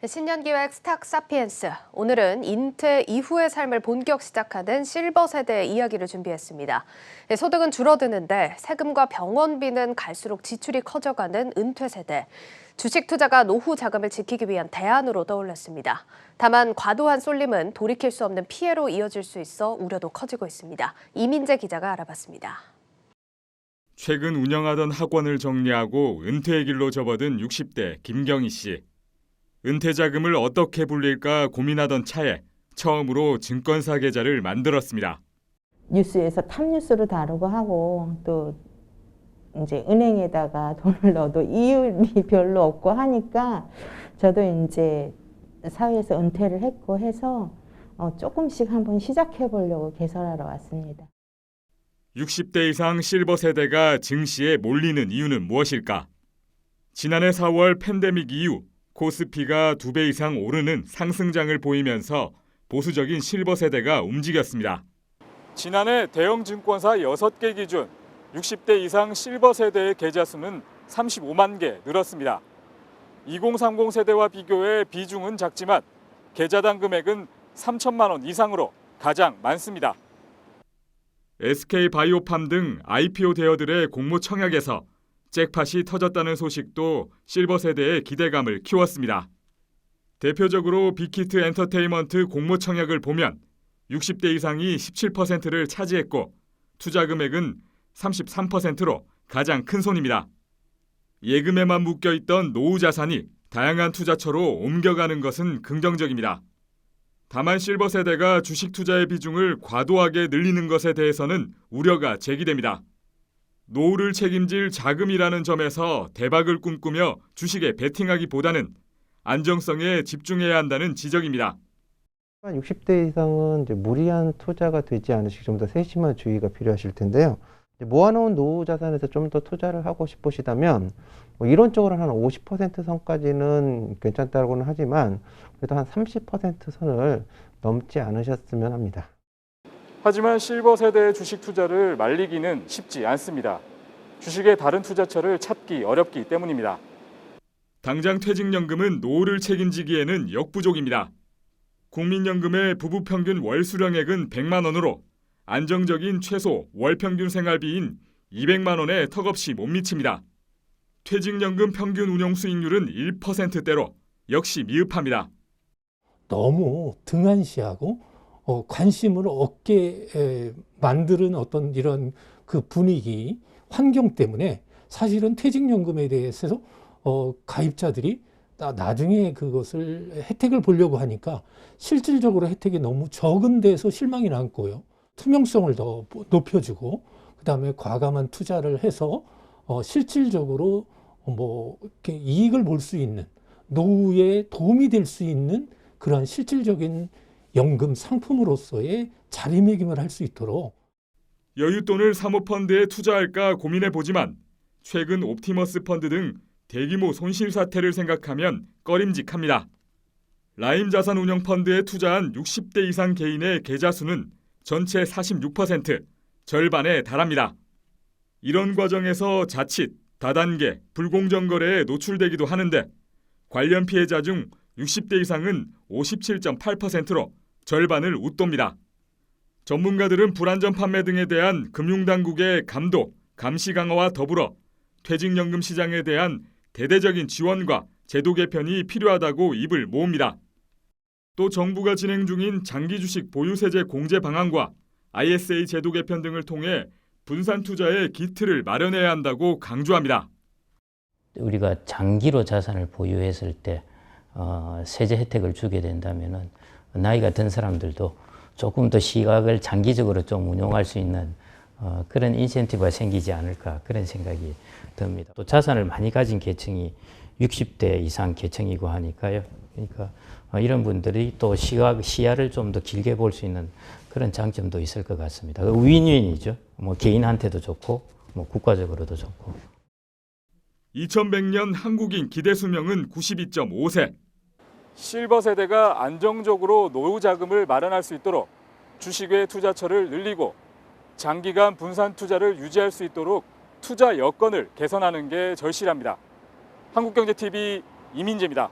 신년기획 스탁 사피엔스. 오늘은 인퇴 이후의 삶을 본격 시작하는 실버 세대의 이야기를 준비했습니다. 소득은 줄어드는데 세금과 병원비는 갈수록 지출이 커져가는 은퇴 세대. 주식 투자가 노후 자금을 지키기 위한 대안으로 떠올랐습니다. 다만 과도한 쏠림은 돌이킬 수 없는 피해로 이어질 수 있어 우려도 커지고 있습니다. 이민재 기자가 알아봤습니다. 최근 운영하던 학원을 정리하고 은퇴의 길로 접어든 60대 김경희 씨. 은퇴 자금을 어떻게 불릴까 고민하던 차에 처음으로 증권사 계좌를 만들었습니다. 뉴스에서 탑뉴스로 다루고 하고 또 이제 은행에다가 돈을 넣어도 이율이 별로 없고 하니까 저도 이제 사회에서 은퇴를 했고 해서 조금씩 한번 시작해 보려고 개설하러 왔습니다. 60대 이상 실버 세대가 증시에 몰리는 이유는 무엇일까? 지난해 4월 팬데믹 이후 코스피가 2배 이상 오르는 상승장을 보이면서 보수적인 실버 세대가 움직였습니다. 지난해 대형 증권사 6개 기준 60대 이상 실버 세대의 계좌 수는 35만 개 늘었습니다. 2030 세대와 비교해 비중은 작지만 계좌당 금액은 3천만 원 이상으로 가장 많습니다. SK바이오팜 등 IPO 대여들의 공모 청약에서 잭팟이 터졌다는 소식도 실버 세대의 기대감을 키웠습니다. 대표적으로 빅히트 엔터테인먼트 공모 청약을 보면 60대 이상이 17%를 차지했고 투자 금액은 33%로 가장 큰 손입니다. 예금에만 묶여있던 노후 자산이 다양한 투자처로 옮겨가는 것은 긍정적입니다. 다만 실버 세대가 주식 투자의 비중을 과도하게 늘리는 것에 대해서는 우려가 제기됩니다. 노후를 책임질 자금이라는 점에서 대박을 꿈꾸며 주식에 베팅하기보다는 안정성에 집중해야 한다는 지적입니다. 60대 이상은 이제 무리한 투자가 되지 않으시기 좀 더 세심한 주의가 필요하실 텐데요. 모아놓은 노후 자산에서 좀 더 투자를 하고 싶으시다면 이론적으로 한 50% 선까지는 괜찮다고는 하지만 그래도 한 30% 선을 넘지 않으셨으면 합니다. 하지만 실버 세대의 주식 투자를 말리기는 쉽지 않습니다. 주식의 다른 투자처를 찾기 어렵기 때문입니다. 당장 퇴직연금은 노후를 책임지기에는 역부족입니다. 국민연금의 부부 평균 월 수령액은 100만 원으로 안정적인 최소 월 평균 생활비인 200만 원에 턱없이 못 미칩니다. 퇴직연금 평균 운용 수익률은 1%대로 역시 미흡합니다. 너무 등한시하고 관심을 얻게 만드는 어떤 이런 그 분위기, 환경 때문에 사실은 퇴직연금에 대해서 가입자들이 나중에 그것을 혜택을 보려고 하니까 실질적으로 혜택이 너무 적은 데서 실망이 남고요. 투명성을 더 높여주고 그다음에 과감한 투자를 해서 실질적으로 이렇게 이익을 볼 수 있는 노후에 도움이 될 수 있는 그러한 실질적인 연금 상품으로서의 자리매김을 할 수 있도록 여윳돈을 사모펀드에 투자할까 고민해보지만 최근 옵티머스 펀드 등 대규모 손실 사태를 생각하면 꺼림직합니다. 라임 자산운용펀드에 투자한 60대 이상 개인의 계좌 수는 전체 46%, 절반에 달합니다. 이런 과정에서 자칫 다단계, 불공정 거래에 노출되기도 하는데 관련 피해자 중 60대 이상은 57.8%로 절반을 웃돕니다. 전문가들은 불안전 판매 등에 대한 금융당국의 감독, 감시 강화와 더불어 퇴직연금 시장에 대한 대대적인 지원과 제도 개편이 필요하다고 입을 모읍니다. 또 정부가 진행 중인 장기주식 보유세제 공제 방안과 ISA 제도 개편 등을 통해 분산 투자의 기틀을 마련해야 한다고 강조합니다. 우리가 장기로 자산을 보유했을 때 세제 혜택을 주게 된다면은 나이가 든 사람들도 조금 더 시각을 장기적으로 좀 운용할 수 있는 그런 인센티브가 생기지 않을까 그런 생각이 듭니다. 또 자산을 많이 가진 계층이 60대 이상 계층이고 하니까요. 그러니까 이런 분들이 또 시야를 좀 더 길게 볼 수 있는 그런 장점도 있을 것 같습니다. 윈윈이죠. 개인한테도 좋고 국가적으로도 좋고. 2100년 한국인 기대 수명은 92.5세. 실버 세대가 안정적으로 노후 자금을 마련할 수 있도록 주식의 투자처를 늘리고 장기간 분산 투자를 유지할 수 있도록 투자 여건을 개선하는 게 절실합니다. 한국경제TV 이민재입니다.